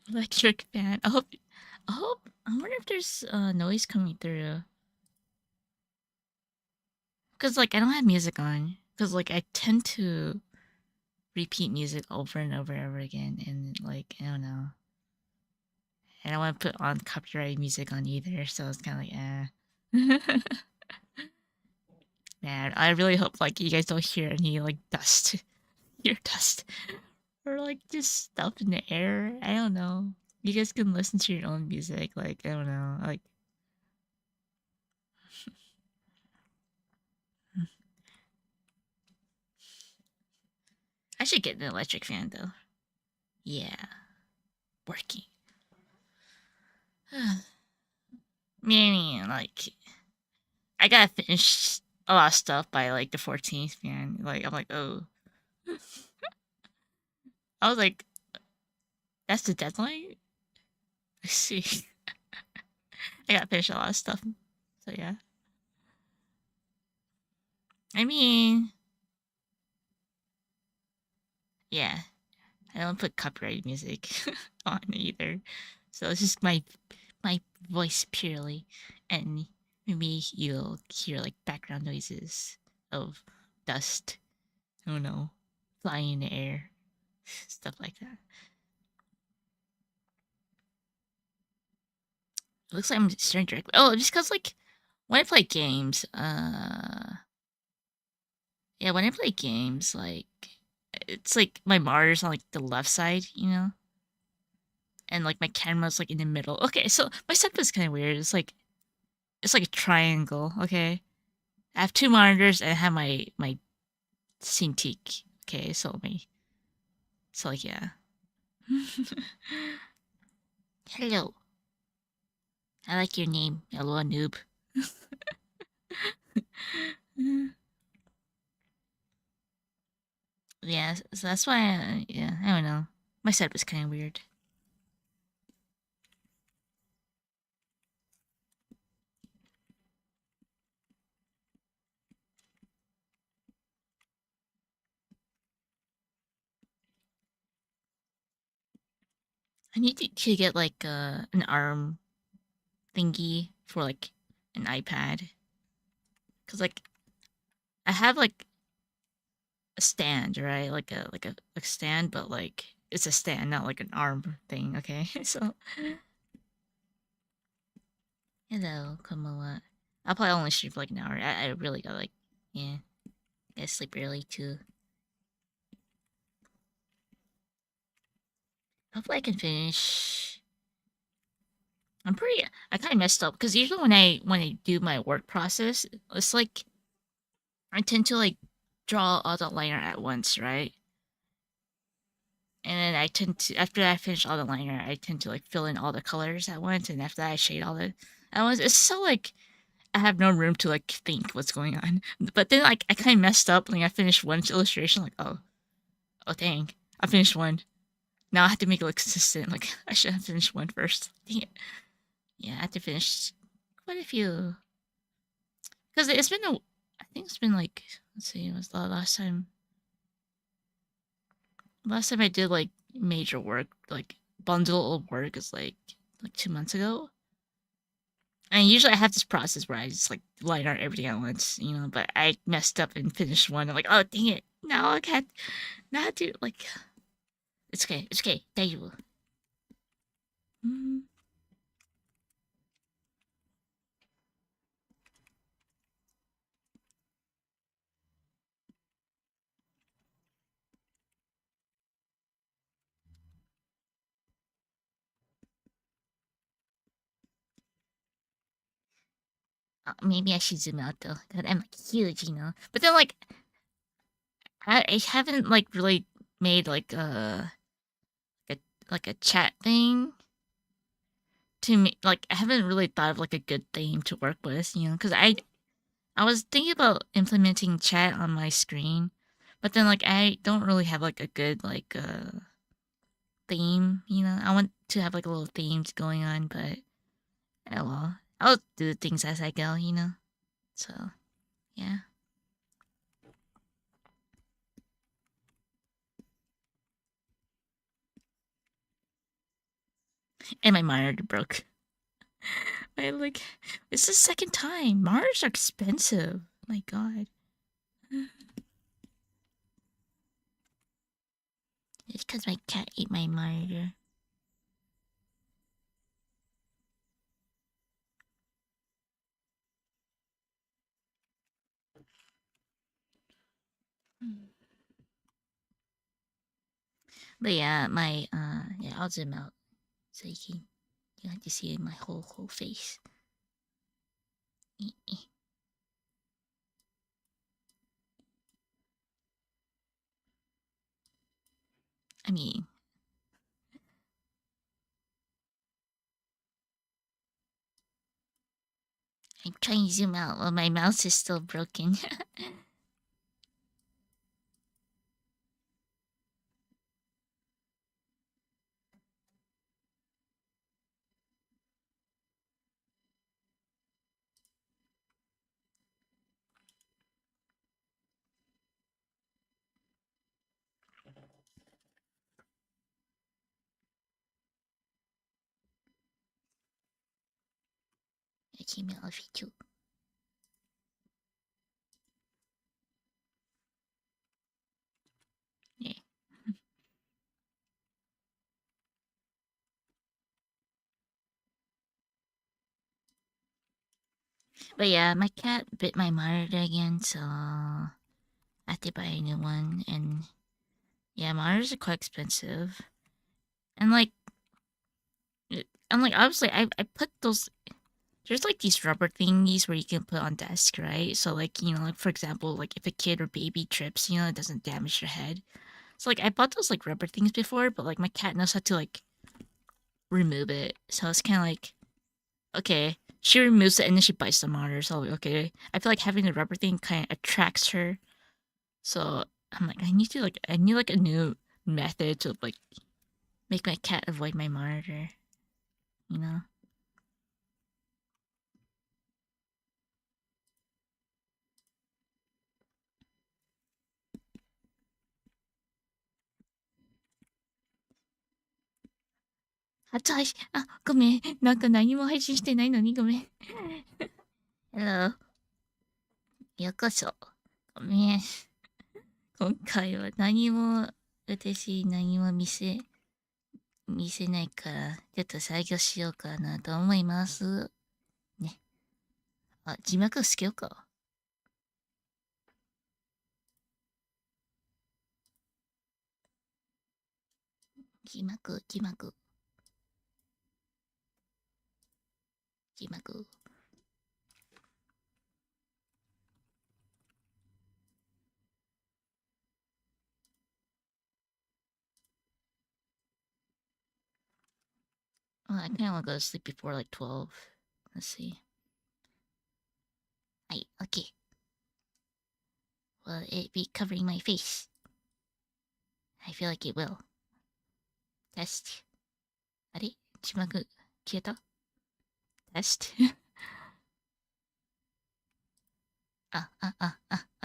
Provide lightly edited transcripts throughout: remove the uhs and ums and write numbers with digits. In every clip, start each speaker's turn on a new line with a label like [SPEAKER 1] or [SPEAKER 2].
[SPEAKER 1] Electric fan. I wonder if there's noise coming through. Cause like I don't have music on. Cause like I tend to repeat music over and over and over again, and like I don't know. I don't want to put on copyright music on either, so it's kind of like Man, I really hope like you guys don't hear any like dust, ear dust, or like just stuff in the air. I don't know. You guys can listen to your own music. Like I don't know. Like I should get an electric fan though. Yeah, working. Man, like I gotta finish a lot of stuff by like the 14th, man. Like I'm like, oh, I was like, that's the deadline. I see. I gotta finish a lot of stuff. So yeah. I mean, yeah. I don't put copyrighted music on either. So it's just my voice purely, and maybe you'll hear like background noises of dust. I don't know, flying in the air, stuff like that. It looks like I'm staring directly. Oh, just cause like when I play games, yeah, when I play games, like it's like my monitor's on like the left side, you know, and like my camera's like in the middle. Okay, so my setup is kind of weird. It's like a triangle. Okay, I have two monitors and I have my Cintiq. Okay, so like yeah. Hello, I like your name, hello noob. Yeah, so that's why. Yeah, I don't know. My setup is kind of weird. I need to get like an arm thingy for like an iPad, cause like I have like a stand, right? Like a stand, but like it's a stand, not like an arm thing. Okay, so hello, Kamala. I'll probably only sleep for like an hour. I really got like yeah, gotta sleep early too. Hopefully I can finish. I kind of messed up because usually when I do my work process, it's like I tend to like draw all the liner at once, right? And then I tend to, after I finish all the liner, I tend to like fill in all the colors at once, and after that I shade all the at once. It's so like I have no room to like think what's going on. But then like I kind of messed up. Like I finished one illustration, like oh dang, I finished one. Now I have to make it look consistent. Like I should have finished one first. Dang it. Yeah, I have to finish quite a few. Because it's been I think it's been like, let's see, it was the last time. Last time I did like major work, like bundle of work, is like 2 months ago. And usually I have this process where I just like line out everything at once, but I messed up and finished one. I'm like, oh dang it. Now I can't not do like it's okay, it's okay. There you will. Mm. Maybe I should zoom out though. God, I'm like huge. But then like I haven't like really made a like a chat thing to me. Like I haven't really thought of like a good theme to work with, because I was thinking about implementing chat on my screen, but then like I don't really have like a good like theme. I want to have like a little themes going on, but oh well. I'll do things as I go. So yeah. And my monitor broke. I like it's the second time. Monitors are expensive. My god. It's because my cat ate my monitor. But yeah, yeah, I'll zoom out so you have to see my whole face. I mean, I'm trying to zoom out while my mouse is still broken. I came out of it too. Yeah. But yeah, my cat bit my monitor again, so I have to buy a new one. And yeah, monitors are quite expensive. And like, obviously, I put those. There's like these rubber thingies where you can put on desk, right? So like, like for example, like if a kid or baby trips, it doesn't damage their head. So like I bought those like rubber things before, but like my cat knows how to like remove it. So it's kind of like, okay, she removes it and then she bites the monitor. So like, okay, I feel like having the rubber thing kind of attracts her. So I'm like, I need like a new method to like make my cat avoid my monitor. You know. 初配信、ごめん。なんか何も配信してないのにごめん。Hello. ようこそ。ごめん。今回は何も見せないから、ちょっと作業しようかなと思います。ね。字幕つけようか。字幕。Well, I kind of want to go to sleep before like 12. Let's see. Okay. Will it be covering my face? I feel like it will. Test. あれ字幕消えた Test. オ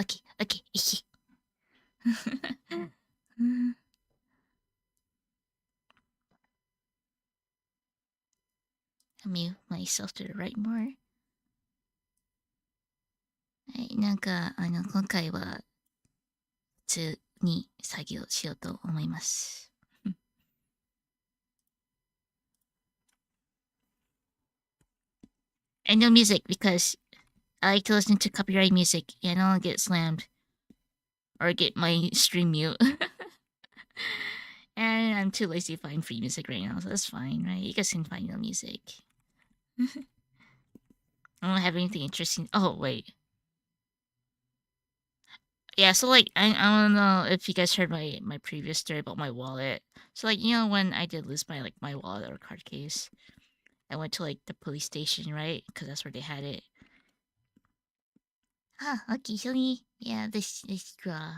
[SPEAKER 1] ッケー、オッケー、いし。I move myself to the right more. はい、なんか、今回は、普通に作業しようと思います。And no music because I like to listen to copyright music and I don't get slammed or get my stream mute. And I'm too lazy to find free music right now, so that's fine, right? You guys can find no music. I don't have anything interesting. Oh, wait. Yeah, so like I don't know if you guys heard my previous story about my wallet. So like when I did lose my wallet or card case, I went to like the police station, right? Because that's where they had it. Okay, 一緒に、yeah, this draw.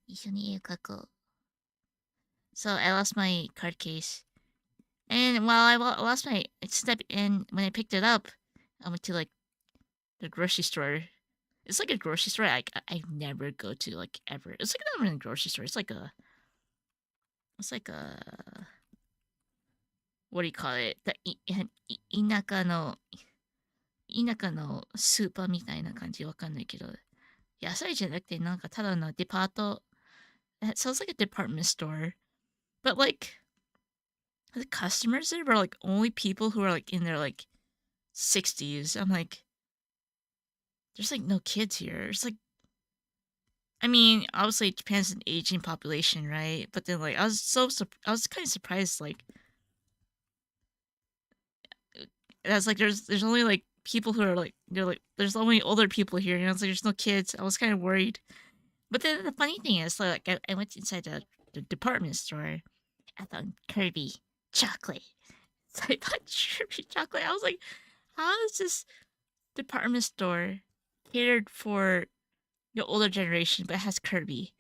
[SPEAKER 1] 一緒に絵を描こう. So I lost my card case, and while I lost my step, and when I picked it up, I went to like the grocery store. It's like a grocery store I never go to like ever. It's like not even a grocery store. It's like a what do you call it? 田舎のスーパーみたいな感じわかんないけど、野菜じゃなくてなんかただのデパート。It sounds like a department store, but like the customers there were like only people who are like in their like 60s. I'm like, there's like no kids here. It's like, I mean, obviously it depends on aging population, right? But then like I was kind of surprised like that's like there's only like people who are like they're like there's only older people here, and it's like there's no kids. I was kind of worried, but then the funny thing is like I went inside the department store. I found Kirby chocolate. So I bought Kirby chocolate. I was like, how is this department store catered for the older generation, but it has Kirby?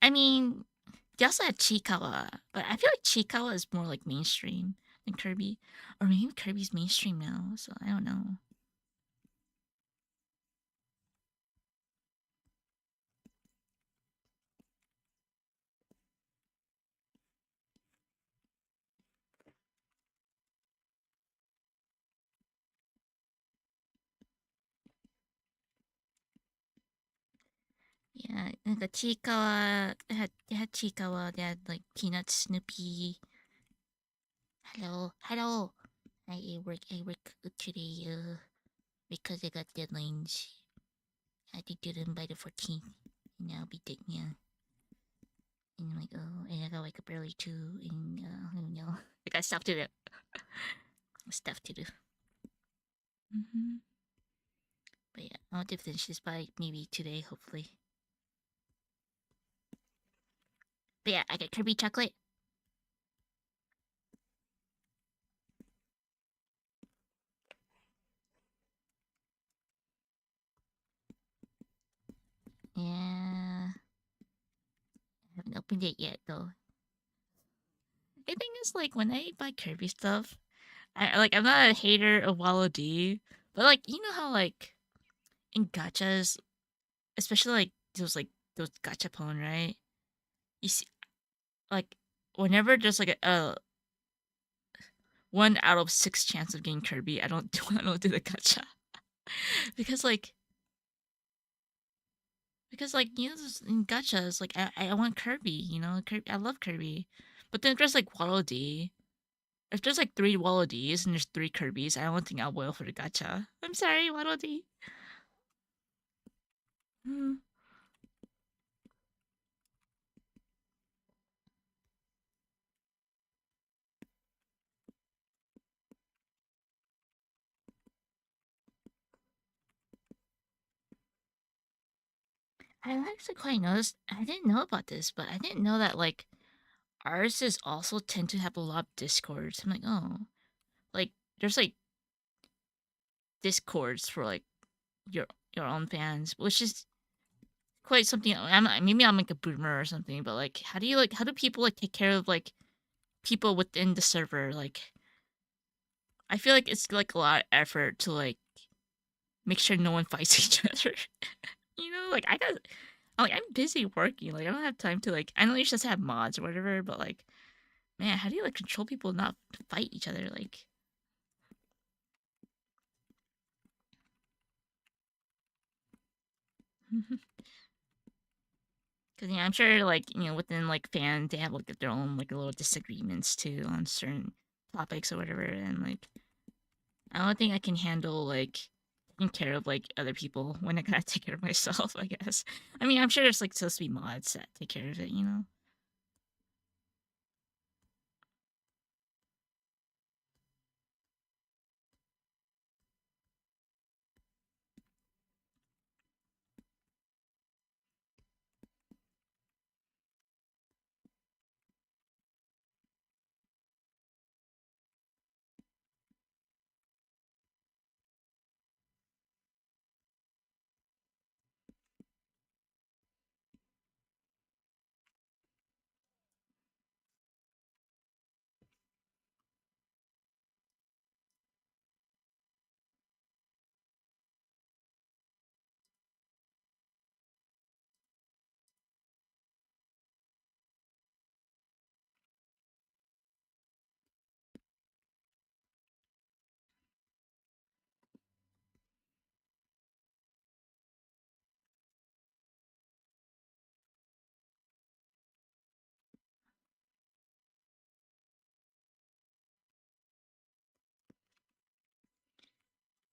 [SPEAKER 1] I mean, they also had Chikawa, but I feel like Chikawa is more like mainstream than Kirby. Or maybe Kirby's mainstream now, so I don't know. Yeah, なんかちいかわ they had Chikawa, they had like Peanut Snoopy. Hello. I work today because I got deadlines. I had to do them by the 14th. And I'll be taking and I'm like, oh, and I gotta wake up early too, and I don't know. I got stuff to do. Stuff to do. But yeah, I want to finish this by maybe today, hopefully. But yeah, I got Kirby chocolate. Yeah. I haven't opened it yet though. The thing is, like, when I buy Kirby stuff, I'm not a hater of Wallow D, but like, you know how like in gachas, especially like those gachapon, right? You see, like, whenever there's like a 1 out of 6 chance of getting Kirby, I don't do the gacha because in gachas, like I want Kirby, Kirby, I love Kirby, but then if there's like Waddle Dee. If there's like 3 Waddle Dees and there's 3 Kirbys, I don't think I'll boil for the gacha. I'm sorry, Waddle Dee. I actually quite noticed. I didn't know about this, but I didn't know that like artists also tend to have a lot of discords. I'm like, oh, like there's like discords for like your your own fans, which is quite something. Maybe I'm like a boomer or something, but like, how do people like take care of like people within the server? Like, I feel like it's like a lot of effort to like make sure no one fights each other. Like I'm busy working. Like I don't have time to like. I know you just have mods or whatever, but like, man, how do you like control people not to fight each other? Like, because I'm sure like within like fans they have like their own like little disagreements too on certain topics or whatever, and like I don't think I can handle like taking care of like other people when I gotta take care of myself. I guess. I mean, I'm sure there's like supposed to be mods that take care of it.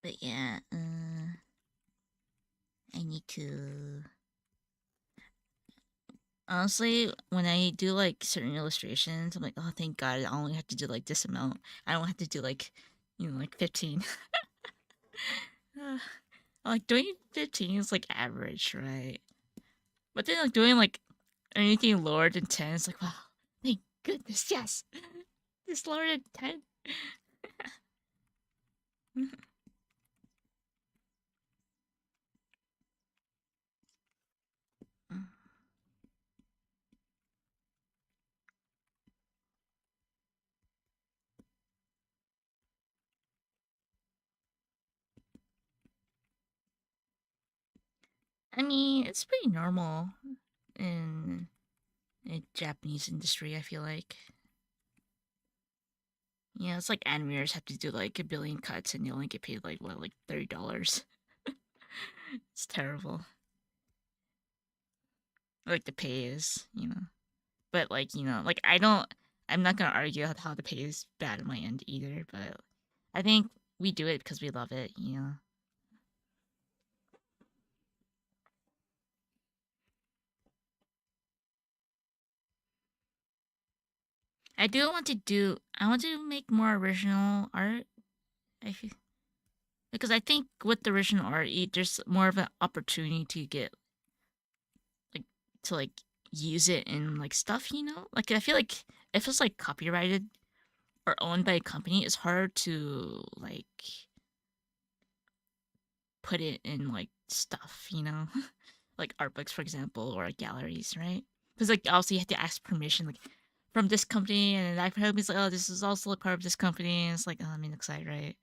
[SPEAKER 1] But yeah, I need to honestly when I do like certain illustrations, I'm like, oh, thank God, I only have to do like this amount. I don't have to do like like 15. Like doing 15 is like average, right? But then like doing like anything lower than 10 is like, wow, thank goodness, yes, it's lower than 10. I mean, it's pretty normal in the Japanese industry. I feel like, yeah, it's like animators have to do like a billion cuts and they only get paid like what, like $30. It's terrible. Like the pay is. But like like I'm not gonna argue how the pay is bad on my end either. But I think we do it because we love it. I want to make more original art. I feel, because I think with the original art, there's more of an opportunity to get like to like use it in like stuff. Like I feel like if it's like copyrighted or owned by a company, it's hard to like put it in like stuff. Like art books, for example, or like, galleries, right? Because like obviously you have to ask permission like from this company, and I've heard it's like, oh, this is also a part of this company, and it's like, oh, I mean, excited, right?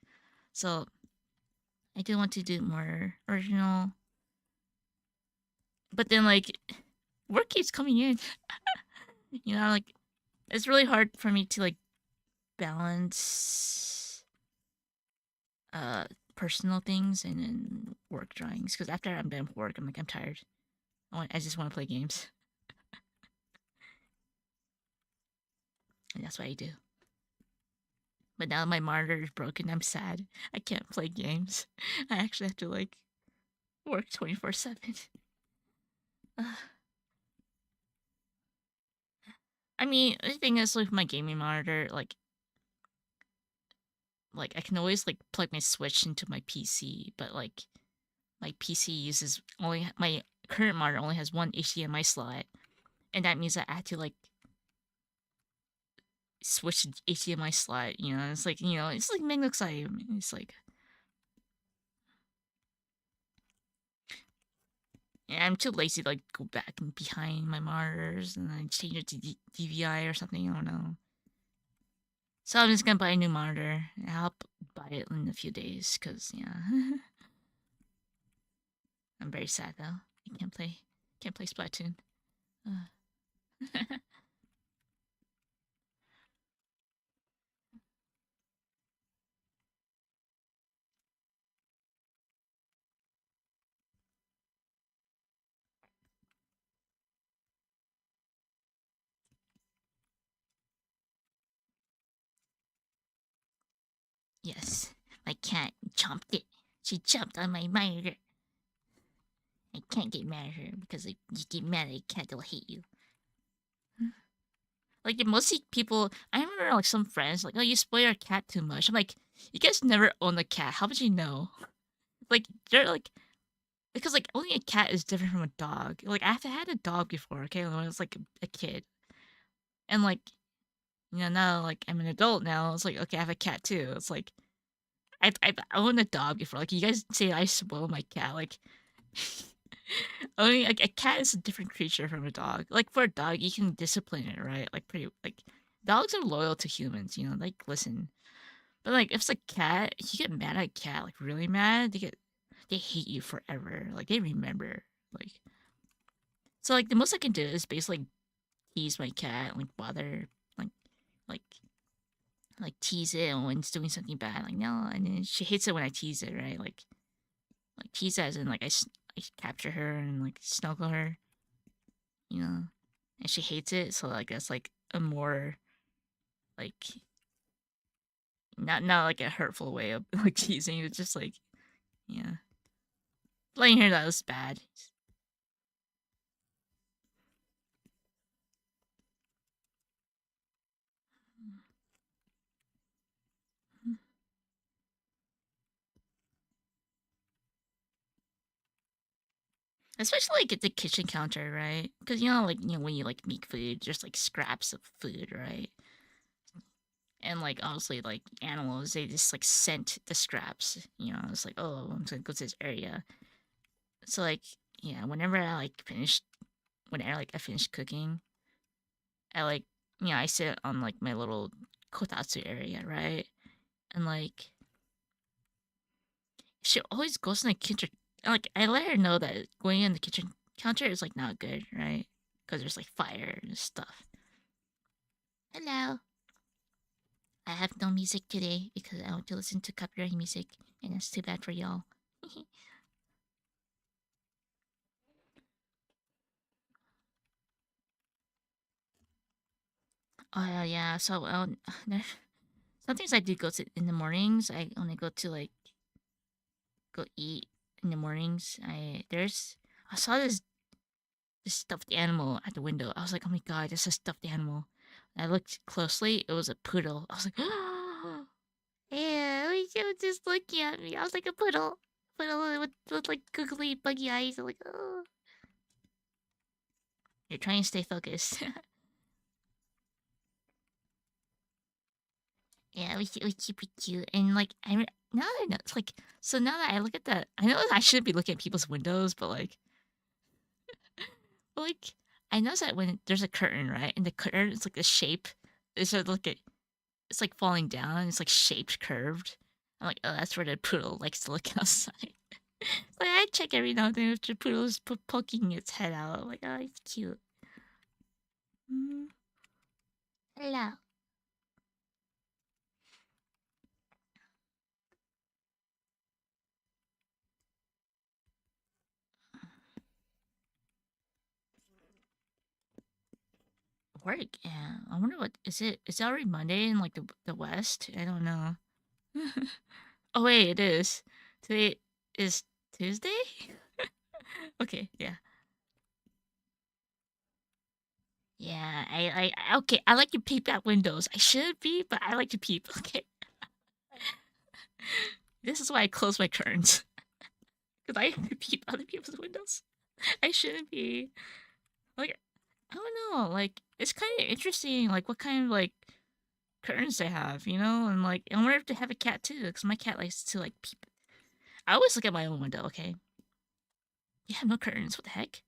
[SPEAKER 1] So I do want to do more original, but then like work keeps coming in. Like it's really hard for me to like balance uh personal things and then work drawings because after I'm done with work, I'm like I'm tired. I just want to play games, and that's what I do. But now my monitor is broken. I'm sad. I can't play games. I actually have to like work 24/7. I mean, the thing is with my gaming monitor, like I can always like plug my Switch into my PC, but like my PC uses only my current monitor only has one HDMI slot, and that means that I have to like switch to HDMI slot. It's like it's like magnified. It's like yeah, I'm too lazy to like go back and behind my monitors and then change it to DVI or something. I don't know. So I'm just gonna buy a new monitor. I'll buy it in a few days because yeah, I'm very sad though. I can't play Splatoon. Yes, my cat chomped it. She jumped on my monitor. I can't get mad at her because if you get mad at a cat, they'll hate you. Like mostly people, I remember like some friends like, oh, you spoil your cat too much. I'm like, you guys never own a cat. How would you know? Like they're like because like owning a cat is different from a dog. Like I've had a dog before, okay, when I was like a kid, and like now like I'm an adult now. It's like okay, I have a cat too. It's like I've owned a dog before. Like you guys say I spoil my cat. Like owning like a cat is a different creature from a dog. Like for a dog, you can discipline it, right? Like pretty like dogs are loyal to humans. Like listen. But like if it's a cat, if you get mad at a cat, like really mad, they hate you forever. Like they remember. Like so like the most I can do is basically tease my cat, like bother like like tease it when it's doing something bad. Like no, and then she hates it when I tease it, right? Like tease as in like I capture her and like snuggle her, you know, and she hates it. So like that's like a more like not like a hurtful way of like teasing. It's just like yeah, letting her that was bad. Especially like at the kitchen counter, right? Because like when you like make food, just like scraps of food, right? And like obviously like animals, they just like scent the scraps. It's like oh, I'm gonna go to this area. So like yeah, whenever like I finish cooking, I like I sit on like my little kotatsu area, right? And like she always goes in the kitchen. Like I let her know that going in the kitchen counter is like not good, right? Because there's like fire and stuff. Hello. I have no music today because I want to listen to copyright music, and that's too bad for y'all. Oh yeah, so sometimes I do go to in the mornings. I only go to like go eat in the mornings. I saw this stuffed animal at the window. I was like, oh my god, this is a stuffed animal. And I looked closely. It was a poodle. I was like, oh, yeah, she was just looking at me. I was like a poodle with like googly buggy eyes. I'm like, oh, you're trying to stay focused. Yeah, we keep it cute. And like now that I know, it's like so now that I look at that, I know I shouldn't be looking at people's windows, but like I notice that when there's a curtain, right, and the curtain is like the shape, it's sort of like it's like falling down. It's like shaped, curved. I'm like, oh, that's where the poodle likes to look outside. Like I check every now and then if the poodle is poking its head out. I'm like, oh, it's cute. Mm, hello. Work. Yeah. I wonder what is it? Is it already Monday in like the West? I don't know. Oh wait, it is. Today is Tuesday? Okay, yeah. Yeah, okay, I like to peep at windows. I should be, but I like to peep, okay? This is why I close my curtains. Because I peep other people's windows. I shouldn't be. Like, I don't know. Like, it's kind of interesting. Like, what kind of like curtains they have, you know? And like, I wonder if they have a cat too, because my cat likes to like peep. I always look at my own window. Okay, you have no curtains. What the heck?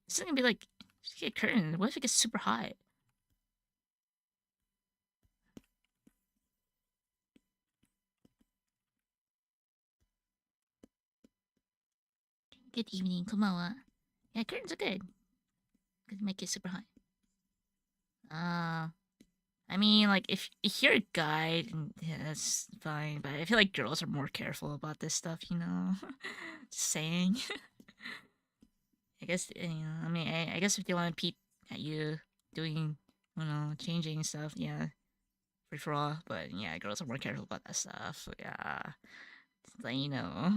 [SPEAKER 1] This is gonna be like, just get a curtain. What if it gets super hot? Good evening, Kumawa. Yeah, curtains are good. Cause it might get super hot. Uh, I mean, like if you're a guy, then yeah, that's fine. But I feel like girls are more careful about this stuff, you know. Just saying. I guess you know. I mean, I guess if they want to peep at you doing, you know, changing stuff, yeah, free for all. But yeah, girls are more careful about that stuff. Yeah, like you know.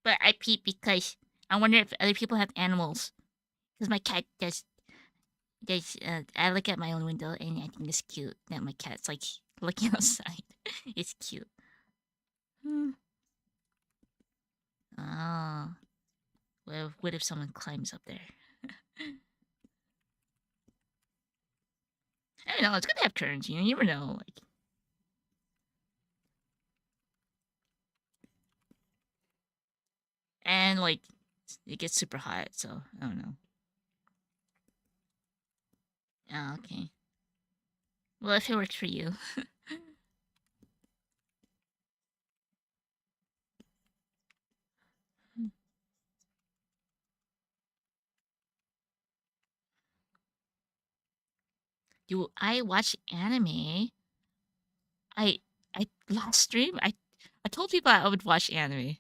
[SPEAKER 1] But I peep because I wonder if other people have animals. Because my cat does. I look at my own window and I think it's cute that my cat's like looking outside. It's cute. Hmm. Oh, well, what if someone climbs up there? I don't know. It's good to have curtains. You know, you never know. Like, and like, it gets super hot. So I don't know. Oh, okay. Well, if it works for you. Do I watch anime? I I last stream I told people I would watch anime.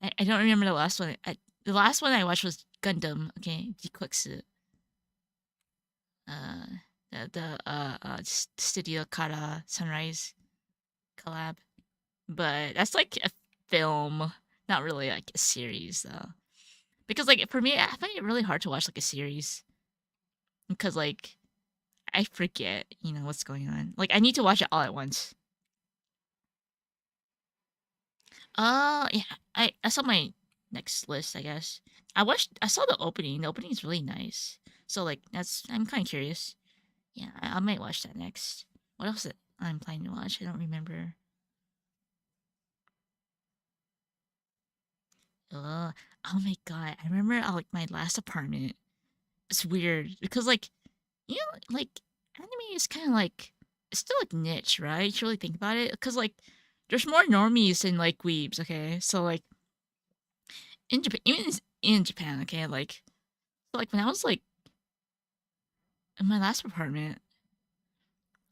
[SPEAKER 1] I don't remember the last one. The last one I watched was Gundam. Okay, Jikutsu. Uh, the Studio Kara Sunrise collab. But that's like a film, not really like a series though. Because like for me, I find it really hard to watch like a series because like I forget, you know, what's going on. Like I need to watch it all at once. Yeah, I saw my next list, I guess. I saw the opening. The opening is really nice. So like that's I'm kind of curious. Yeah, I might watch that next. What else I'm planning to watch? I don't remember. Oh my god, I remember like my last apartment. It's weird because like you know like anime is kind of like it's still like niche, right? You really think about it because like there's more normies than like weebs. Okay, so like in Japan, even in Japan, okay, like so like when I was like in my last apartment,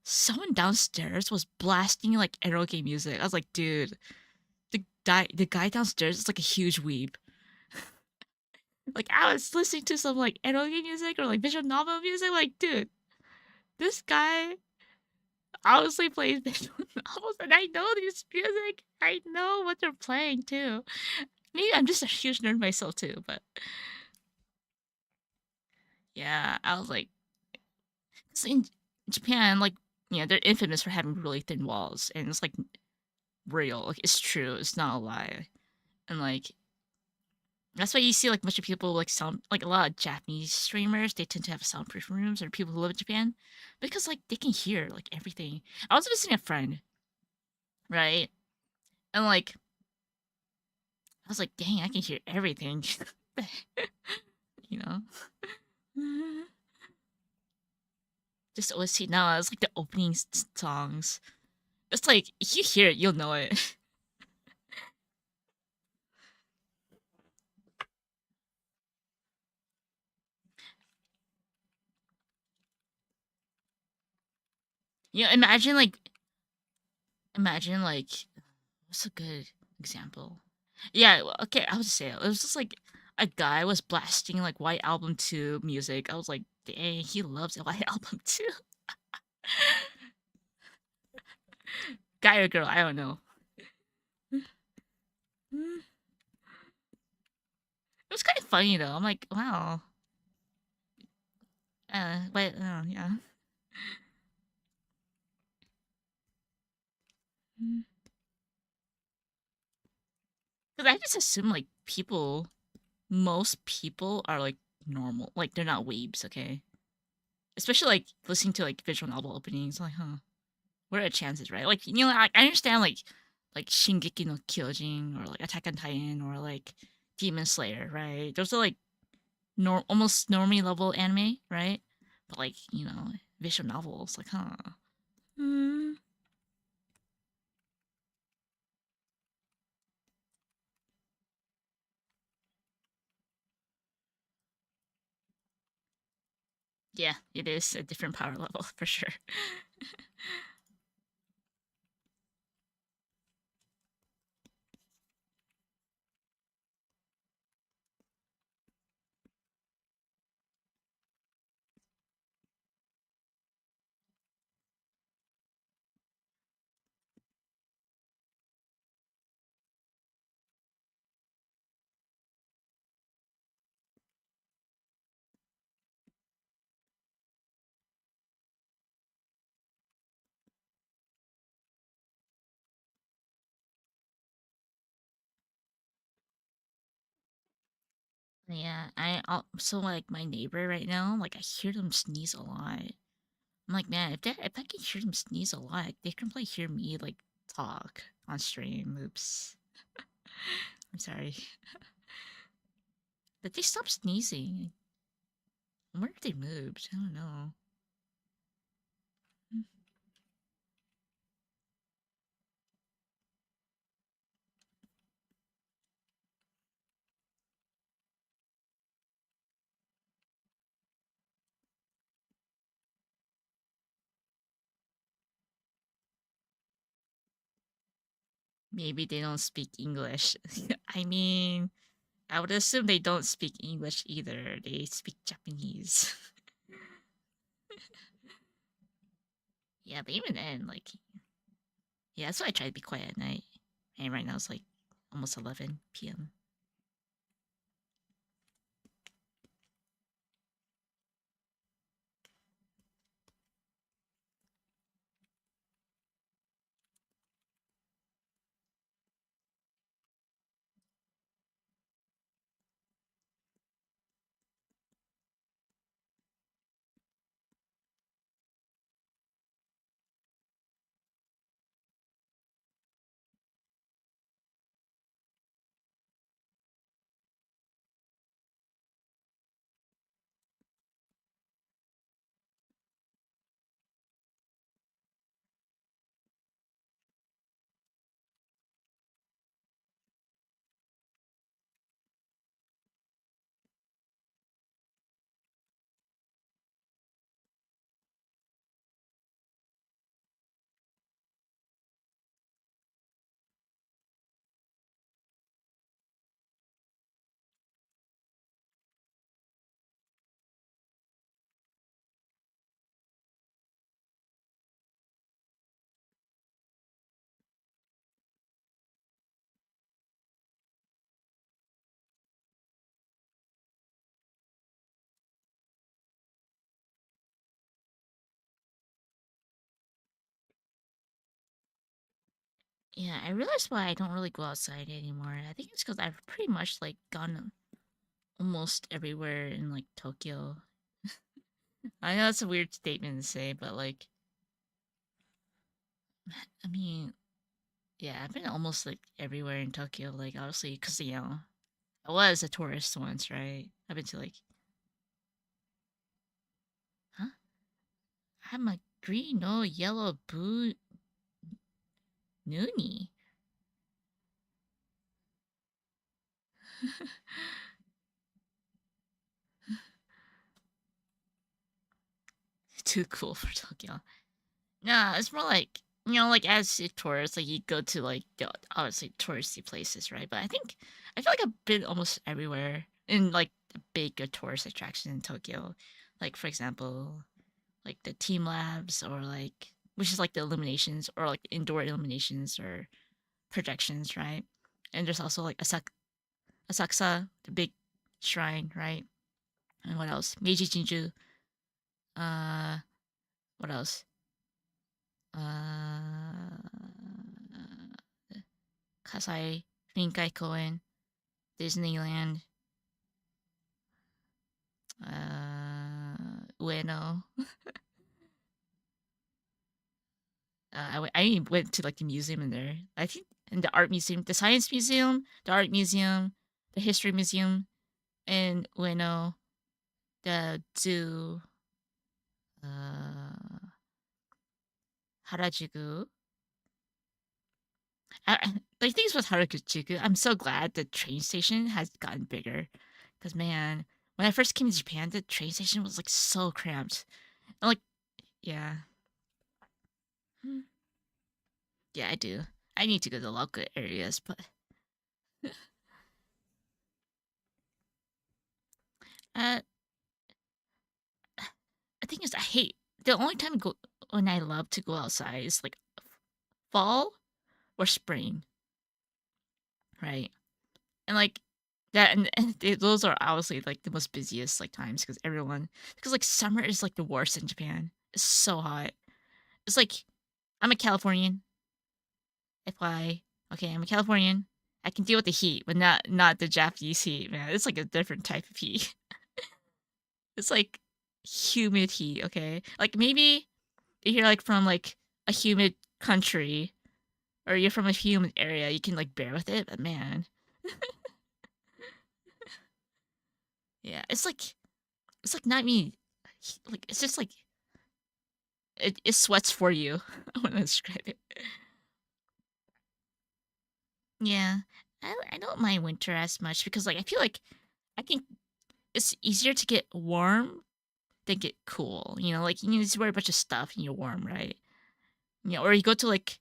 [SPEAKER 1] someone downstairs was blasting like eroge music. I was like, dude, the guy downstairs is like a huge weeb. Like I was listening to some like eroge music or like visual novel music. Like, dude, this guy honestly plays visual novels, and I know these music. I know what they're playing too. Maybe I'm just a huge nerd myself too, but yeah, I was like, 'cause in Japan, like, you know, they're infamous for having really thin walls, and it's like real. Like, it's true. It's not a lie. And like, that's why you see like much of people like sound like a lot of Japanese streamers. They tend to have soundproof rooms, or people who live in Japan, because like they can hear like everything. I was visiting a friend, right, and like I was like, dang, I can hear everything. You know? Just OST now, it's like the opening songs. It's like, if you hear it, you'll know it. You know, imagine like, what's a good example? Yeah, well, okay, I would say it was just like a guy was blasting like White Album 2 music. I was like, dang, he loves White Album 2. Guy or girl, I don't know. It was kind of funny though. I'm like, wow. But yeah. Because I just assume like most people are like normal, like they're not weebs, okay? Especially like listening to like visual novel openings, like, huh, what are the chances, right? Like, I understand like Shingeki no Kyojin or like Attack on Titan or like Demon Slayer, right? Those are like almost normie level anime, right? But like, visual novels, like, huh. Hmm. Yeah, it is a different power level for sure. Yeah, so like my neighbor right now, like I hear them sneeze a lot. I'm like, man, if I can hear them sneeze a lot, they can probably hear me like talk on stream. Oops. I'm sorry. But they stopped sneezing. I wonder if they moved. I don't know. Maybe they don't speak English. I mean, I would assume they don't speak English either. They speak Japanese. Yeah, but even then, like, yeah, that's why I try to be quiet at night. And right now it's like almost 11 p.m. Yeah, I realized why I don't really go outside anymore. I think it's because I've pretty much like gone almost everywhere in like Tokyo. I know that's a weird statement to say, but like, I mean, yeah, I've been almost like everywhere in Tokyo. Like, obviously, because I was a tourist once, right? I've been to like, huh? I'm a green, no yellow, blue, noonie. Too cool for Tokyo. Nah, it's more like like as a tourist, like you go to like the obviously touristy places, right? But I feel like I've been almost everywhere in like the big tourist attraction in Tokyo. Like for example, like the team labs or like which is like the illuminations or like indoor illuminations or projections, right? And there's also like Asakusa, the big shrine, right? And what else? Meiji Jinju. Uh, what else? Uh, Kasai Rinkai Koen, Disneyland, Ueno. I went to like the museum in there. I think in the art museum, the science museum, the art museum, the history museum, and Ueno, the zoo, uh, Harajuku. Like things with Harajuku. I'm so glad the train station has gotten bigger, because man, when I first came to Japan, the train station was like so cramped. And like, yeah, Hmm. Yeah, I do. I need to go to the local areas, but uh, the thing is, I hate the only time I go when I love to go outside is like fall or spring, right? And like that, those are obviously like the most busiest like times because like summer is like the worst in Japan. It's so hot. It's like I'm a Californian. FYI, okay, I'm a Californian. I can deal with the heat, but not the Japanese heat, man. It's like a different type of heat. It's like humid heat, okay? Like maybe if you're like from like a humid country or you're from a humid area, you can like bear with it, but man, yeah, it's like not me. Like it's just like it sweats for you. I want to describe it. Yeah, I don't mind winter as much because like I feel like I think it's easier to get warm than get cool. You know, like you need to wear a bunch of stuff and you're warm, right? You know, or you go to like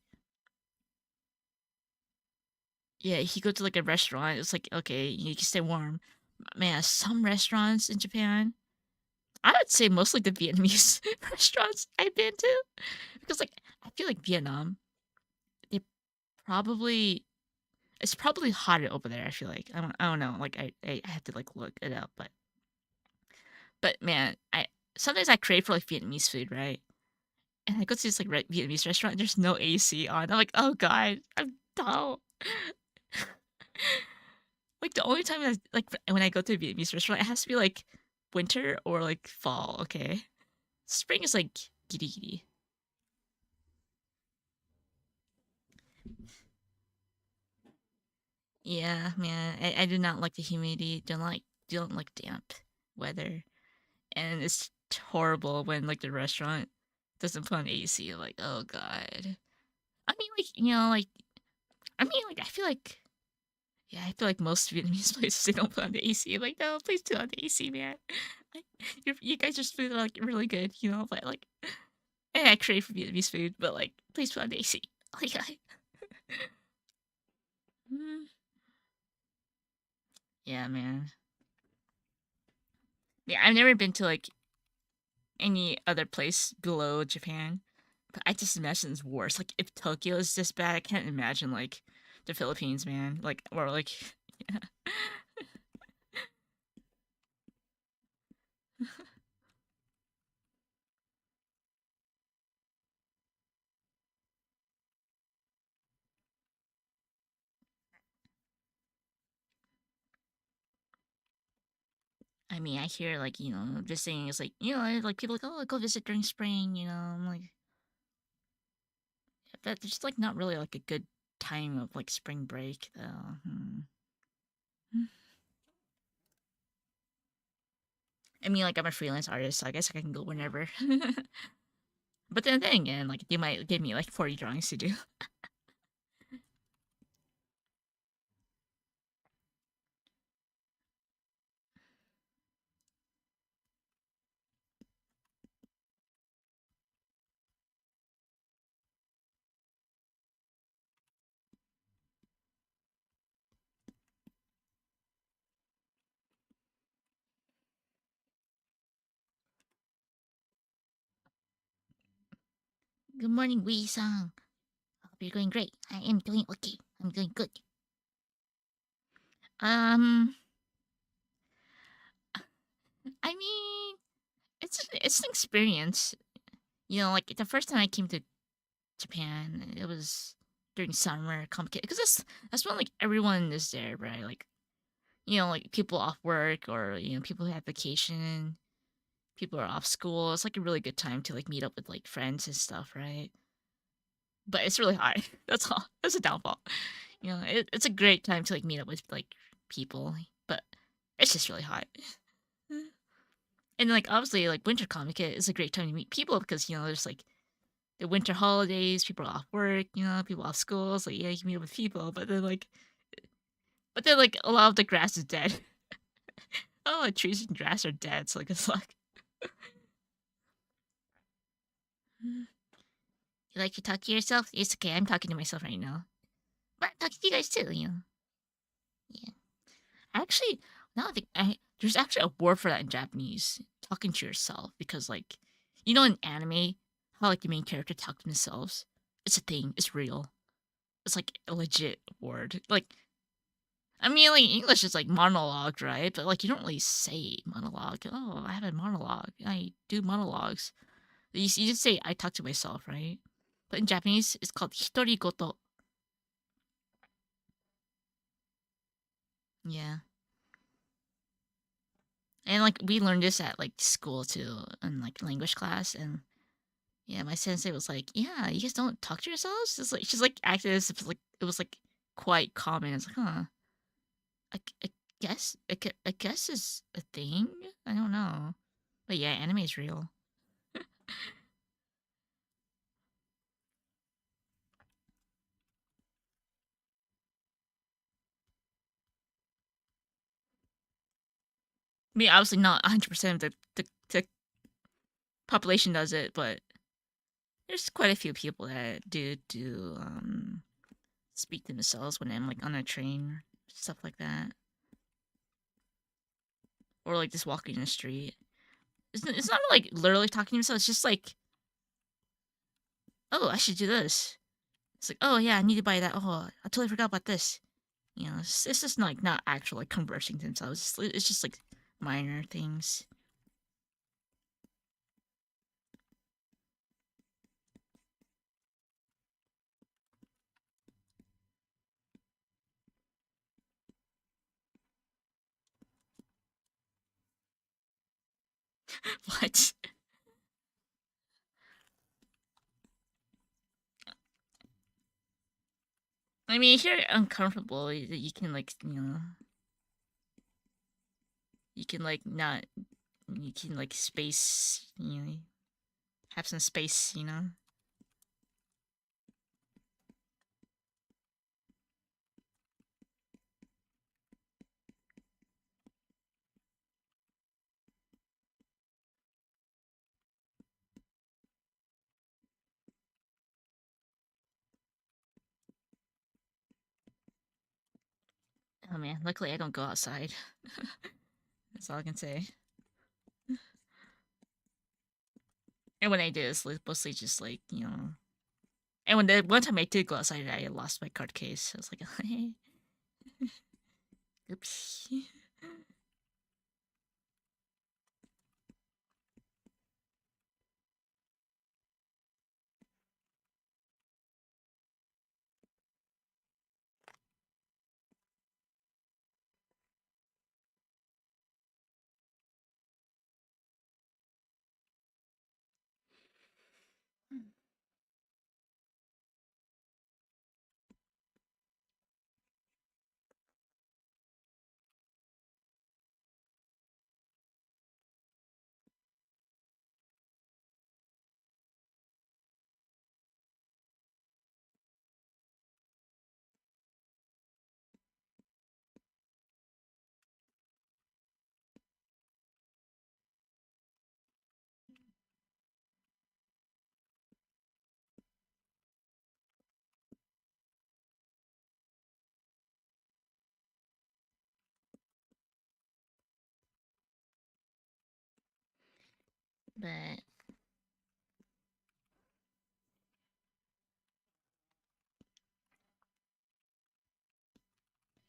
[SPEAKER 1] yeah, you go to like a restaurant. It's like okay, you can stay warm. Man, some restaurants in Japan, I would say mostly the Vietnamese restaurants I've been to, because like I feel like Vietnam, they probably it's probably hotter over there. I feel like I don't know. Like I have to like look it up, but man, I sometimes I crave for like Vietnamese food, right? And I go to this like Vietnamese restaurant. And there's no AC on. I'm like, oh god, I'm dull. Like the only time like when I go to a Vietnamese restaurant, it has to be like winter or like fall. Okay, spring is like giddy giddy. Yeah, man, I do not like the humidity. Don't like damp weather, and it's horrible when like the restaurant doesn't put on AC. Like, oh god. I mean, like like I feel like yeah, I feel like most Vietnamese places they don't put on the AC. Like, no, please put on the AC, man. Like, you guys just food are like really good, but like, I crave for Vietnamese food, but like, please put on the AC. Like, Mm, yeah, man. Yeah, I've never been to like any other place below Japan, but I just imagine it's worse. Like, if Tokyo is this bad, I can't imagine like the Philippines, man. Like, or like, yeah. I mean, I hear like this thing is like like people like oh go visit during spring. I'm like that's just like not really like a good time of like spring break though. Hmm. I mean, like I'm a freelance artist, so I guess I can go whenever. But then again, like they might give me like 40 drawings to do. Good morning, Wee-san. I hope you're doing great. I am doing okay. I'm doing good. Um, I mean, it's an experience. Like the first time I came to Japan, it was during summer complicated because that's when like everyone is there, right? Like like people off work or people who have vacation, people are off school. It's like a really good time to like meet up with like friends and stuff, right? But it's really hot. That's all. That's a downfall. It's a great time to like meet up with like people, but it's just really hot. And like obviously like winter comic is a great time to meet people because there's like the winter holidays, people are off work, people off school, so yeah, you can meet up with people, but then like a lot of the grass is dead. Oh, like trees and grass are dead, so like it's like you like to talk to yourself? It's okay, I'm talking to myself right now. But I'm talking to you guys too. Yeah. Actually, now I think there's actually a word for that in Japanese. Talking to yourself, because like, in anime, how like the main character talk to themselves. It's a thing. It's real. It's like a legit word. Like, I mean, like English is like monologue, right? But like, you don't really say monologue. Oh, I have a monologue. I do monologues. You just say I talk to myself, right? But in Japanese, it's called hitorigoto. Yeah. And like we learned this at like school too, in like language class, and yeah, my sensei was like, "Yeah, you guys don't talk to yourselves." It's like she's like acted as if like it was like quite common. It's like, huh, I guess I guess is a thing. I don't know, but yeah, anime is real. I mean, obviously not 100% of the population does it, but there's quite a few people that do speak to themselves when I'm like on a train, stuff like that, or like just walking in the street. It's not like literally talking to himself. It's just like, oh, I should do this. It's like, oh yeah, I need to buy that. Oh, I totally forgot about this. It's just like not actual like conversing to themselves. It's just like minor things. What? I mean, if you're uncomfortable, you can like you can like not you can like space have some space. Oh man, luckily I don't go outside. That's all I can say. And when I do, it's mostly just like. And when the one time I did go outside, I lost my card case. I was like, hey, oops. But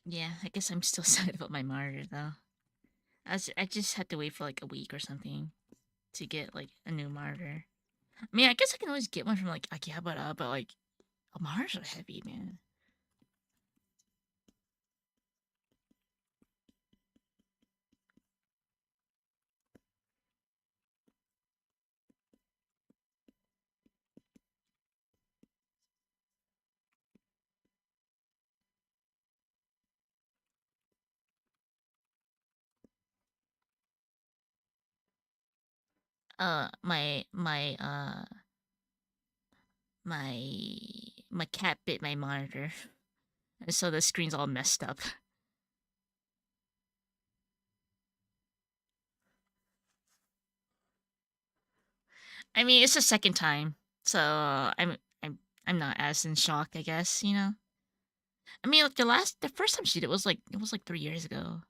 [SPEAKER 1] yeah, I guess I'm still sad about my monitor though. I just had to wait for like a week or something to get like a new monitor. I mean, I guess I can always get one from like Akihabara, but like Oh, Mars are heavy, man. My my cat bit my monitor, and so the screen's all messed up. I mean, it's the second time, so I'm not as in shock, I guess. You know. I mean, like the first time she did it was like 3 years ago.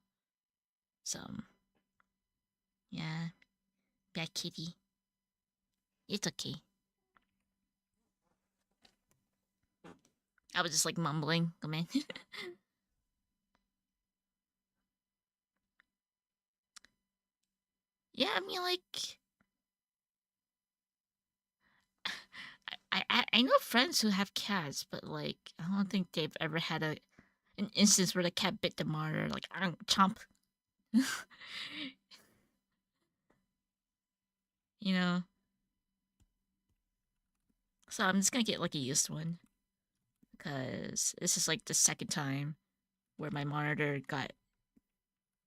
[SPEAKER 1] So yeah, bad kitty. It's okay. I was just like mumbling. Come in. Yeah, I mean, like I know friends who have cats, but like I don't think they've ever had an instance where the cat bit the monitor. Like I don't chomp. You know. So I'm just gonna get like a used one because this is like the second time where my monitor got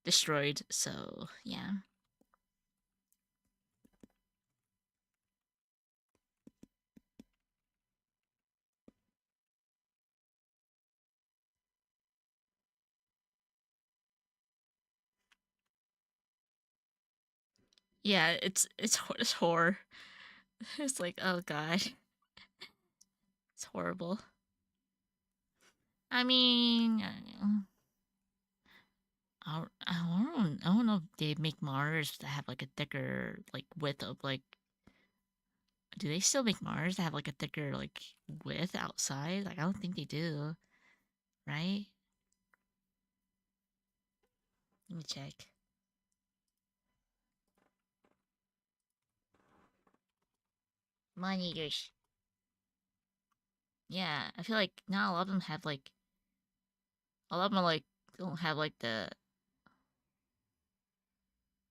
[SPEAKER 1] destroyed. So yeah. Yeah, it's horror. It's like, oh god, it's horrible. I mean, I don't know if they make monitors that have like a thicker like width of like. Do they still make monitors that have like a thicker like width outside? Like I don't think they do, right? Let me check. Monitors. Yeah, I feel like not a lot of them have like a lot of them like don't have like the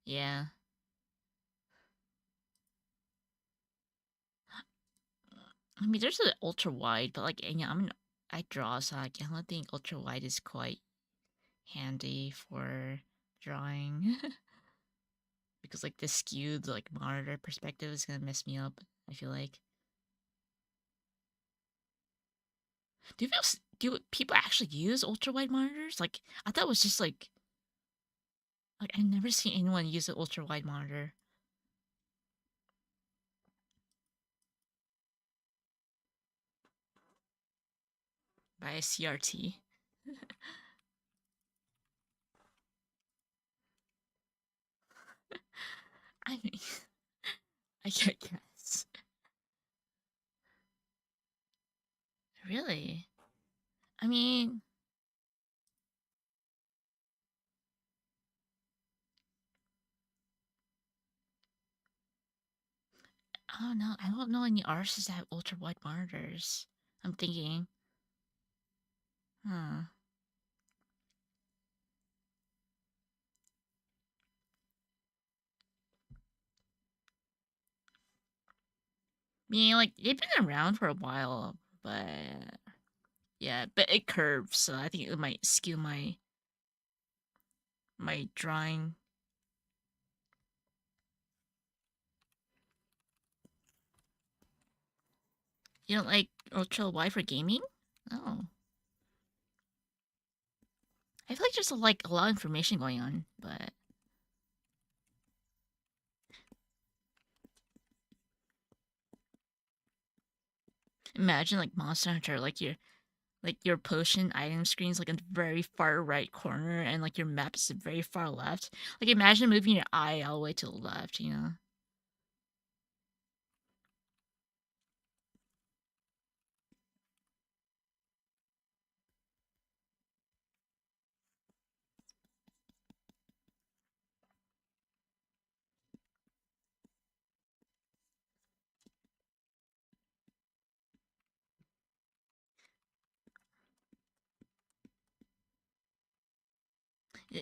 [SPEAKER 1] yeah. I mean, there's an ultra wide, but like, yeah, I draw, so like, I don't think ultra wide is quite handy for drawing because like the skewed like monitor perspective is gonna mess me up. I feel like. Do people actually use ultra wide monitors? Like, I thought it was just like I never seen anyone use an ultra wide monitor by a CRT. I mean, I can't guess. Really? I mean, I don't know. I don't know any artists that have ultra wide monitors. I'm thinking, huh. Meaning, like, they've been around for a while, but yeah, but it curves, so I think it might skew my drawing. You don't like ultra wide for gaming? Oh, I feel like there's like a lot of information going on, but imagine like Monster Hunter, like your potion item screen's like in the very far right corner, and like your map is very far left. Like imagine moving your eye all the way to the left, you know?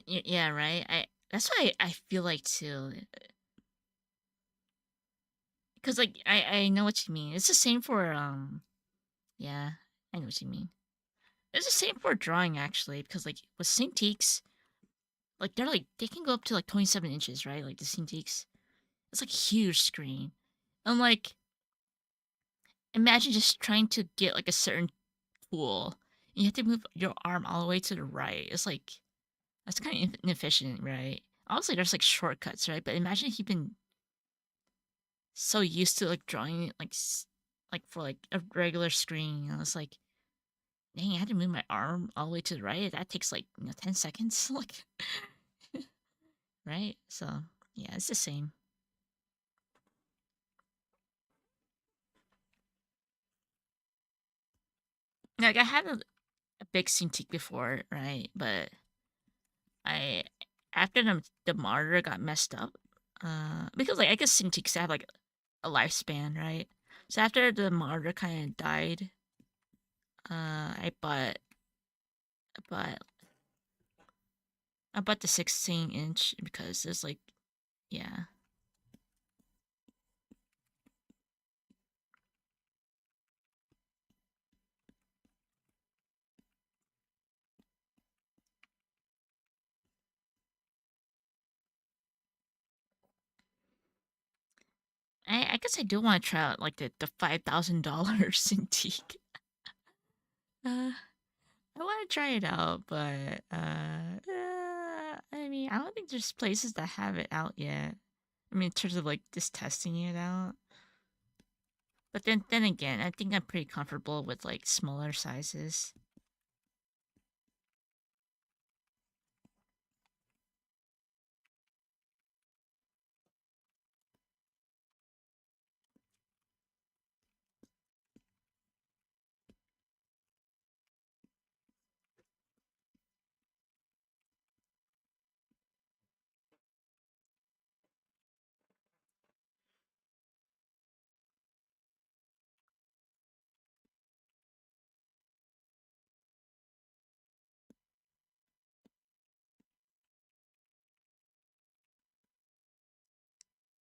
[SPEAKER 1] Yeah, right. That's why I feel like too, because like I know what you mean. It's the same for yeah, I know what you mean. It's the same for drawing actually, because like with Cintiqs, like they can go up to like 27 inches, right? Like the Cintiqs, it's like a huge screen. And like imagine just trying to get like a certain tool, and you have to move your arm all the way to the right. It's like that's kind of inefficient, right? Obviously, there's like shortcuts, right? But imagine if you've been so used to like drawing it like for like a regular screen, it's like, dang, I had to move my arm all the way to the right. That takes like 10 seconds, like right. So yeah, it's the same. Like I had a big Cintiq before, right? But I after the monitor got messed up, because like I guess Cintiqs have like a lifespan, right? So after the monitor kind of died, I bought I bought the 16-inch because it's like, yeah. I guess I do want to try out like the $5,000 Cintiq. Uh, I want to try it out, but I mean, I don't think there's places that have it out yet. I mean, in terms of like just testing it out. But then again, I think I'm pretty comfortable with like smaller sizes.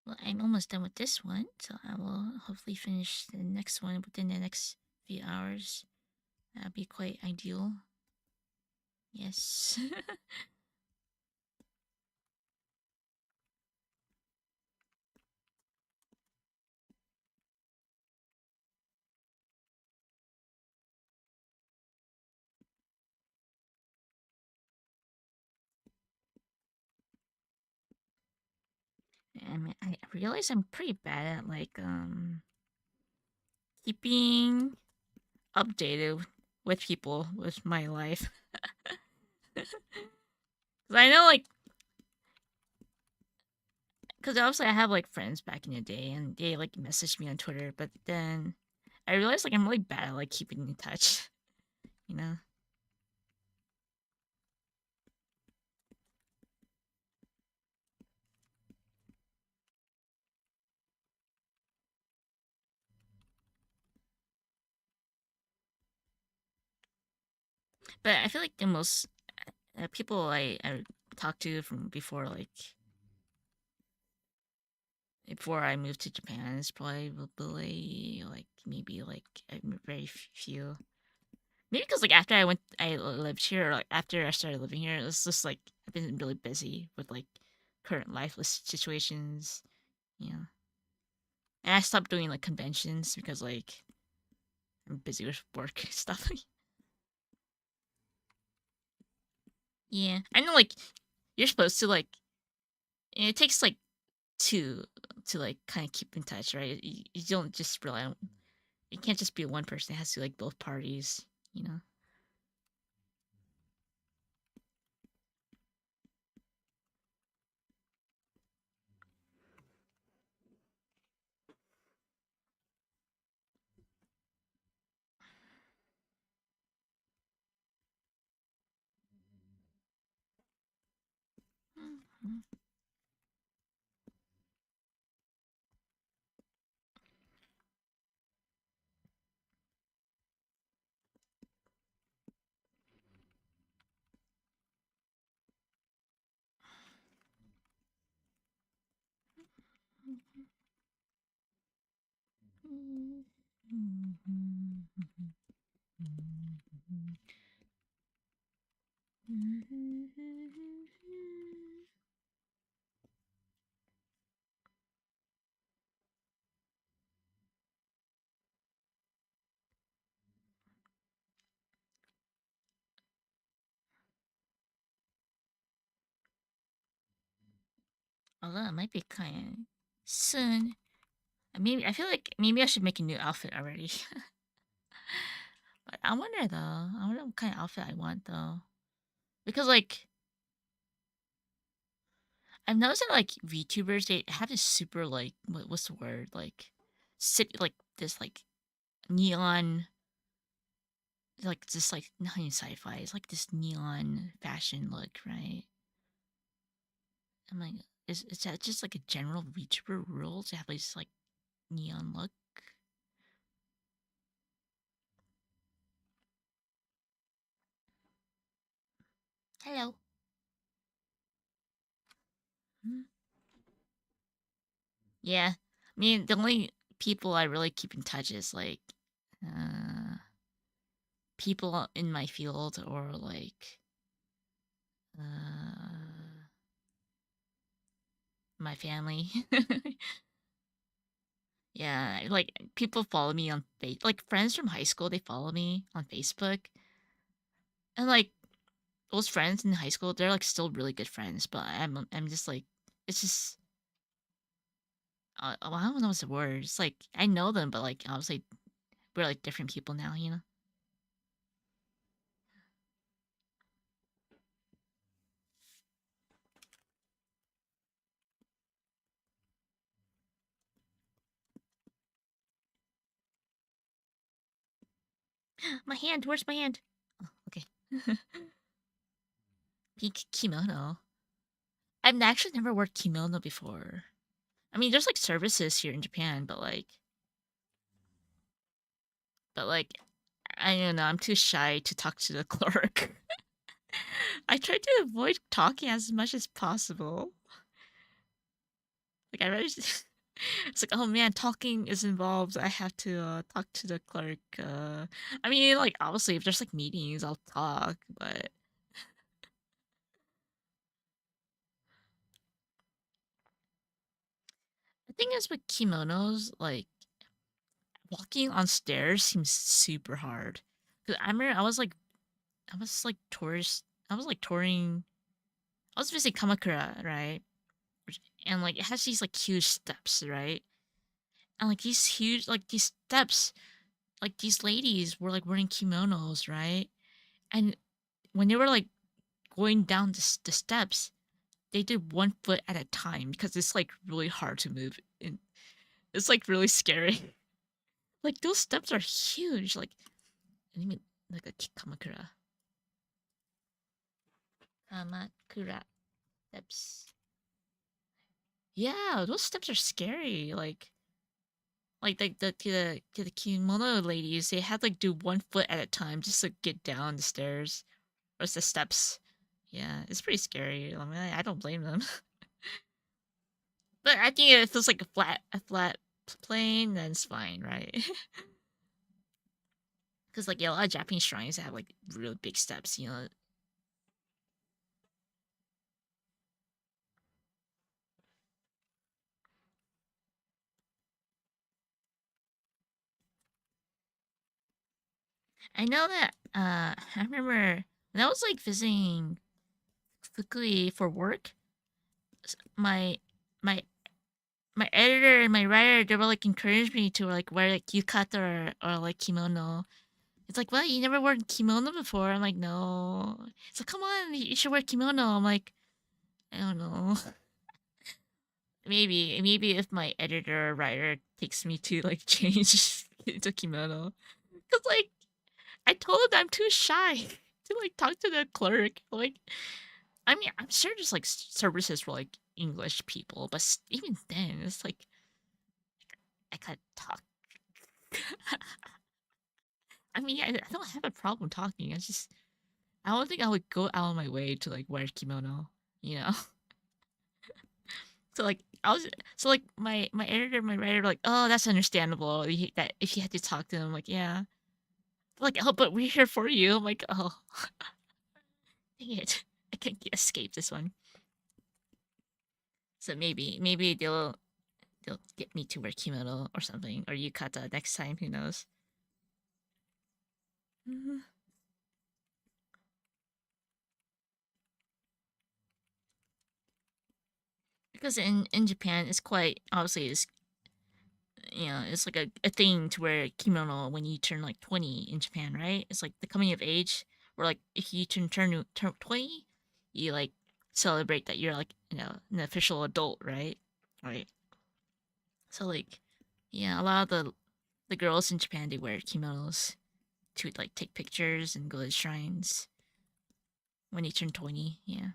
[SPEAKER 1] Well, I'm almost done with this one, so I will hopefully finish the next one within the next few hours. That'd be quite ideal. Yes. I mean, I realize I'm pretty bad at like keeping updated with people with my life. 'Cause I know like because obviously I have like friends back in the day and they like message me on Twitter, but then I realized like I'm really bad at like keeping in touch, you know. But I feel like the most people I talked to from before I moved to Japan is probably like maybe like very few. Maybe because like after I lived here, or, like after I started living here, it's just like I've been really busy with like current lifeless situations, you know. And I stopped doing like conventions because like I'm busy with work stuff. Yeah, I know like you're supposed to like it takes like two to like kind of keep in touch, right? You don't just rely on it can't just be one person. It has to be like both parties, you know. Mhm. Although it might be kind of soon. Maybe I feel like maybe I should make a new outfit already. But I wonder though. I wonder what kind of outfit I want though. Because like I've noticed that like VTubers they have this super like what's the word like city like this like neon like this like not even sci-fi it's like this neon fashion look, right? I'm like is that just like a general VTuber rule to have this like neon look? Hello. Hmm. Yeah. I mean the only people I really keep in touch is like uh people in my field or like uh my family. Yeah, like people follow me on like friends from high school, they follow me on Facebook. And like those friends in high school, they're like still really good friends, but I'm just like it's just well, I don't know what's the word. It's like I know them, but like obviously we're like different people now, you know. My hand, where's my hand? Oh, okay. Pink kimono. I've actually never worn kimono before. I mean, there's like services here in Japan, but like I don't know, I'm too shy to talk to the clerk. I try to avoid talking as much as possible. Like I really just, it's like, oh man, talking is involved. I have to talk to the clerk. I mean, like obviously, if there's like meetings, I'll talk. But the thing is with kimonos, like walking on stairs seems super hard. Cause I remember I was like tourist. I was like touring. I was visiting Kamakura, right? And like it has these like huge steps, right? And like these huge like these steps like these ladies were like wearing kimonos, right? And when they were like going down the steps, they did 1 foot at a time because it's like really hard to move. And it's like really scary. Like those steps are huge. Like I mean, like a kamakura, kamakura steps. Yeah, those steps are scary. Like the kimono ladies, they had like do 1 foot at a time just to get down the stairs or the steps. Yeah, it's pretty scary. I mean, I don't blame them. But I think if it's like a flat plane, then it's fine, right? Because like yeah, a lot of Japanese shrines have like really big steps, you know. I know that I remember when I was like visiting Fukui for work, my my my editor and my writer they were like encouraged me to like wear like yukata or like kimono. It's like, well, you never worn kimono before. I'm like, no. It's like, come on, you should wear kimono. I'm like, I don't know. Maybe if my editor or writer takes me to like change into kimono, because like I told them I'm too shy to like talk to the clerk. Like, I mean, I'm sure there's like services for like English people, but even then, it's like I can't talk. I mean, I don't have a problem talking. I don't think I would go out of my way to like wear kimono, you know. So like I was so like my editor, my writer, were like, oh, that's understandable. That if you had to talk to them, like yeah. Like, oh, but we're here for you. I'm like, oh, dang it, I can't escape this one. So maybe they'll get me to wear kimono or something, or yukata next time. Who knows? Mhm. Because in Japan, it's quite obviously it's it's like a thing to wear a kimono when you turn like 20 in Japan, right? It's like the coming of age, where like if you turn 20, you like celebrate that you're like an official adult, right? Right. So like, yeah, a lot of the girls in Japan they wear kimonos to like take pictures and go to shrines when you turn 20. Yeah.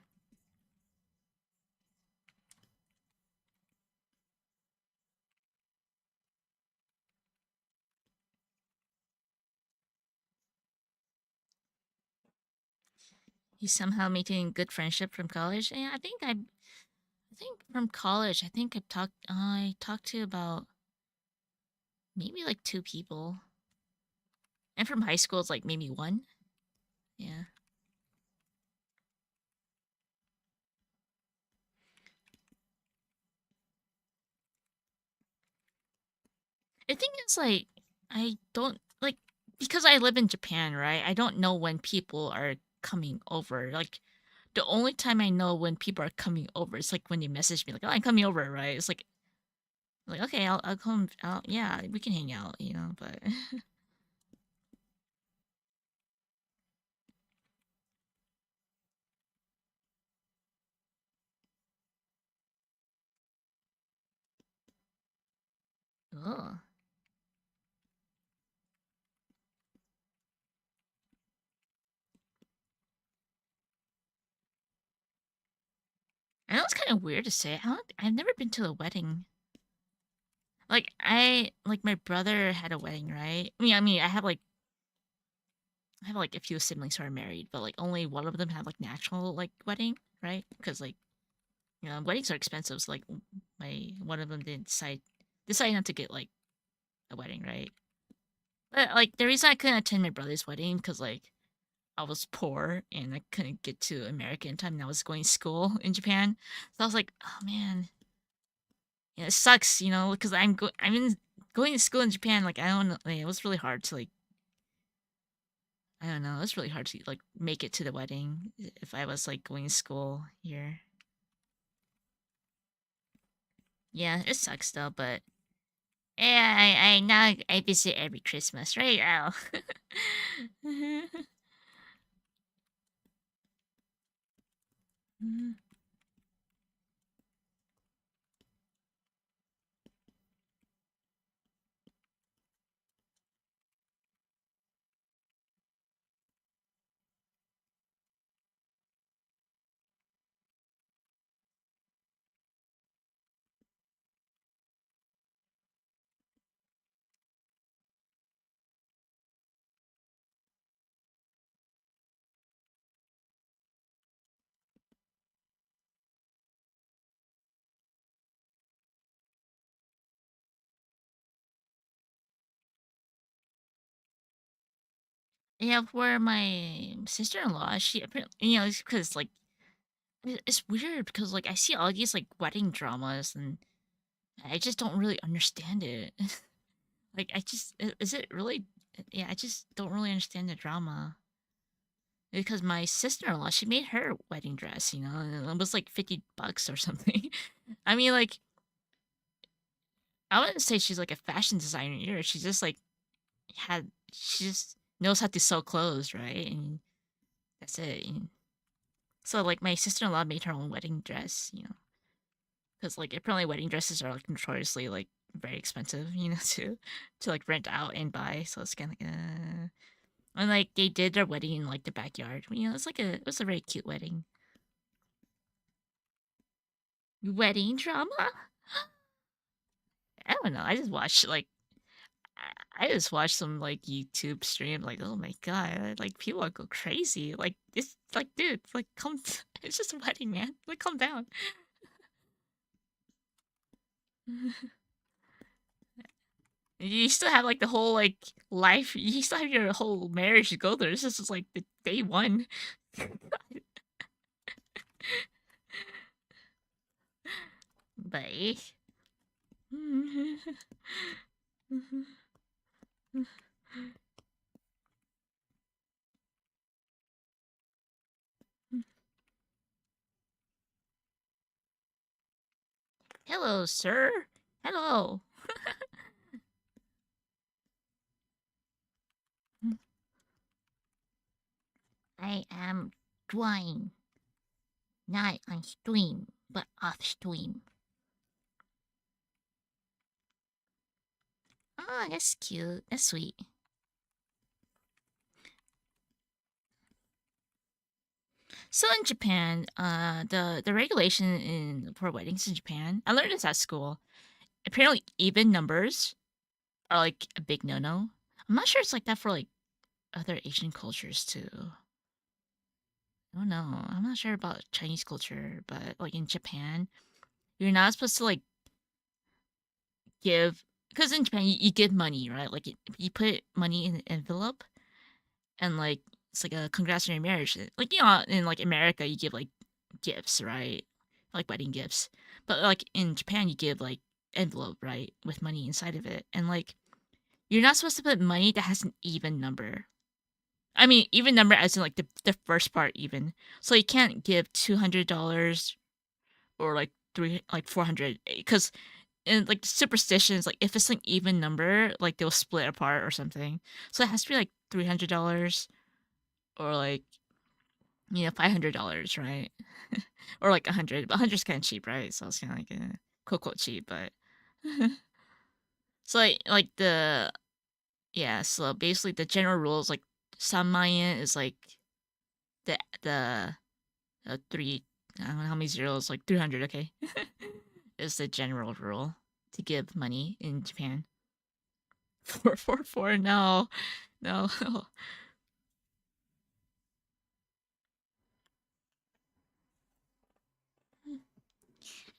[SPEAKER 1] You somehow making good friendship from college. Yeah, I think from college, I think I talked to about maybe like two people. And from high school, it's like maybe one. Yeah. I think it's like, I don't like, because I live in Japan, right? I don't know when people are coming over. Like, the only time I know when people are coming over is like when they message me, like, oh, I'm coming over, right? It's like okay, I'll come out. Yeah, we can hang out, but oh. I know it's kind of weird to say. I've never been to a wedding. Like like my brother had a wedding, right? I mean, I have like a few siblings who are married, but like only one of them had like an actual like wedding, right? Because like weddings are expensive. So like my one of them didn't decide not to get like a wedding, right? But like the reason I couldn't attend my brother's wedding because like I was poor and I couldn't get to America in time, and I was going to school in Japan. So I was like, oh man, yeah, it sucks, because I'm in going to school in Japan. Like I don't know, like, it was really hard to like I don't know, it was really hard to like make it to the wedding if I was like going to school here. Yeah, it sucks though, but yeah, I now I visit every Christmas, right? Oh. Yeah, for my sister-in-law, she apparently, it's because like it's weird because like I see all these like wedding dramas and I just don't really understand it. Like is it really? Yeah, I just don't really understand the drama because my sister-in-law she made her wedding dress, and it was like $50 or something. I mean, like I wouldn't say she's like a fashion designer either. She just like she just knows how to sew clothes, right? And that's it. So like my sister-in-law made her own wedding dress, because like apparently wedding dresses are like notoriously like very expensive, to like rent out and buy. So it's kind of like, and like they did their wedding in like the backyard. It was a very cute wedding. Wedding drama? I don't know. I just watched like I just watched some like YouTube stream. Like, oh my god, like people go crazy. Like it's like, dude, like come, it's just a wedding, man. Like, calm down. You still have like the whole like life. You still have your whole marriage to go through. This is just like the day one. But hello, sir. Hello. I am Dwayne. Not on stream, but off stream. Oh, that's cute. That's sweet. So in Japan, the regulation in for weddings in Japan, I learned this at school. Apparently, even numbers are like a big no-no. I'm not sure it's like that for like other Asian cultures too. I don't know. I'm not sure about Chinese culture, but like in Japan, you're not supposed to like give because in Japan you give money, right? Like you put money in an envelope and like it's like a congrats on your marriage. Like in like America you give like gifts, right? Like wedding gifts. But like in Japan you give like envelope, right? With money inside of it. And like you're not supposed to put money that has an even number. I mean, even number as in like the first part even. So you can't give $200 or like 400 because in like superstitions, like if it's an even number, like they'll split apart or something. So it has to be like $300 or like $500, right? Or like 100. But 100's kind of cheap, right? So it's kind of like quote quote cheap, but so like the yeah. So basically, the general rules like Sanmayen is like the three. I don't know how many zeros, like 300. Okay, is the general rule to give money in Japan. 444. No, no.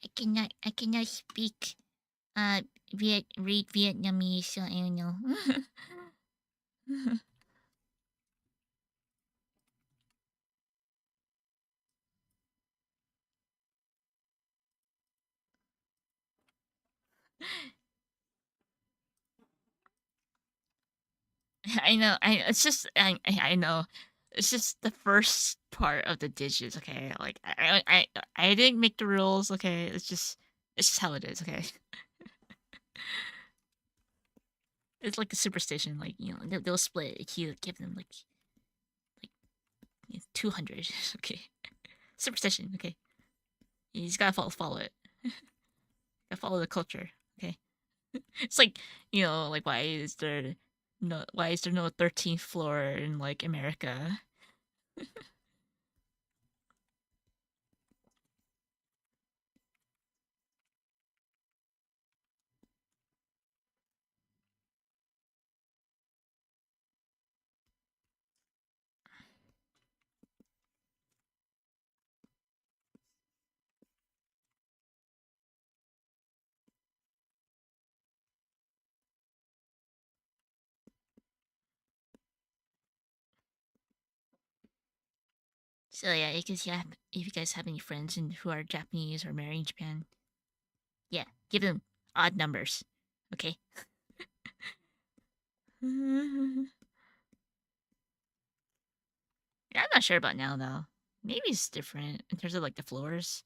[SPEAKER 1] I cannot speak read Vietnamese, so I don't know. I know. It's just. I know. It's just the first part of the digits. Okay. Like I didn't make the rules. Okay. It's just how it is. Okay. It's like a superstition. Like they'll split. If you give them like 200. Okay. Superstition. Okay. You just gotta follow it. Gotta follow the culture. Okay. It's like like why is there no 13th floor in like America? So yeah, if you guys have any friends who are Japanese or marrying Japan, yeah, give them odd numbers. Okay. Yeah, I'm not sure about now though. Maybe it's different in terms of like the floors.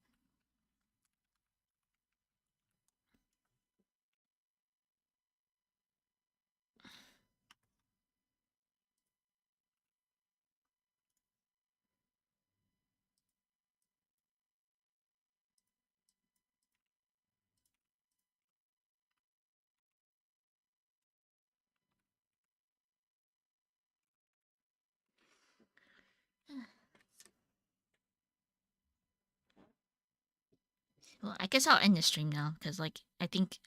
[SPEAKER 1] Well, I guess I'll end the stream now because like I think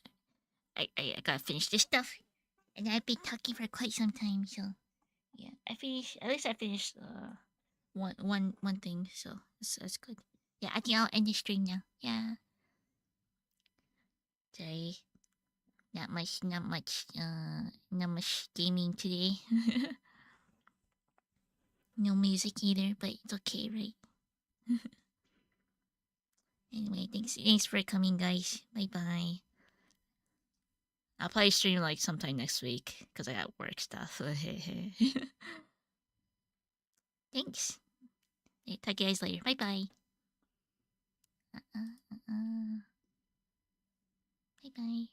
[SPEAKER 1] I gotta finish this stuff, and I've been talking for quite some time. So yeah, I finished. At least I finished one thing. So that's good. Yeah, I think I'll end the stream now. Yeah. Sorry. not much gaming today. No music either, but it's okay, right? Anyway, thanks for coming, guys. Bye bye. I'll probably stream like sometime next week because I got work stuff. Thanks. Hey, talk to you guys later. Bye bye. Bye bye.